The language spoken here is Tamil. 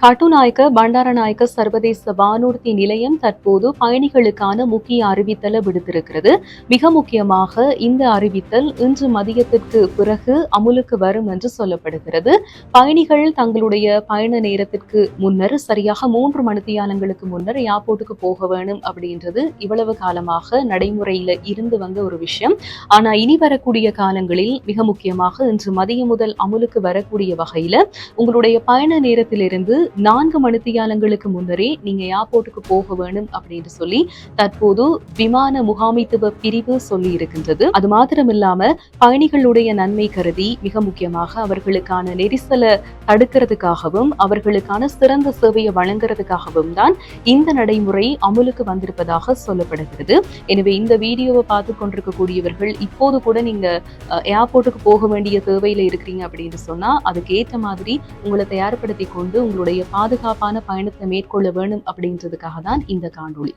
கட்டுநாயக்க பண்டாரநாயக்க சர்வதேச வானூர்தி நிலையம் தற்போது பயணிகளுக்கான முக்கிய அறிவித்தலை விடுத்திருக்கிறது. மிக முக்கியமாக இந்த அறிவித்தல் இன்று மதியத்திற்கு பிறகு அமுலுக்கு வரும் என்று சொல்லப்படுகிறது. பயணிகள் தங்களுடைய பயண நேரத்திற்கு முன்னர் சரியாக 3 மணித்தியாலங்களுக்கு முன்னர் ஏர்போர்ட்டுக்கு போக வேணும் அப்படின்றது இவ்வளவு காலமாக நடைமுறையில இருந்து வந்த ஒரு விஷயம். ஆனா இனி வரக்கூடிய காலங்களில் மிக முக்கியமாக இன்று மதியம் முதல் அமுலுக்கு வரக்கூடிய வகையில உங்களுடைய பயண நேரத்திலிருந்து 4 மணித்தியாலங்களுக்கு முன்னரே நீங்க ஏர்போர்ட்டுக்கு போக வேணும் அப்படின்னு சொல்லி தற்போது விமான முகாமைத்துவ பிரிவு சொல்லி இருக்கின்றது. அது மாத்திரமில்லாம பயணிகளுடைய நன்மை கருதி மிக முக்கியமாக அவர்களுக்கான நெரிசலை தடுக்கிறதுக்காகவும் அவர்களுக்கான சிறந்த சேவையை வழங்குறதுக்காகவும் தான் இந்த நடைமுறை அமுலுக்கு வந்திருப்பதாக சொல்லப்படுகிறது. எனவே இந்த வீடியோவை பார்த்து கொண்டிருக்கக்கூடியவர்கள் இப்போது கூட நீங்க ஏர்போர்ட்டுக்கு போக வேண்டிய தேவையில இருக்கிறீங்க அப்படின்னு சொன்னா அதுக்கு ஏற்ற மாதிரி உங்களை தயார்படுத்தி கொண்டு உங்களுடைய பாதுகாப்பான பயணத்தை மேற்கொள்ள வேணும் அப்படின்றதுக்காக தான் இந்த காணொளி.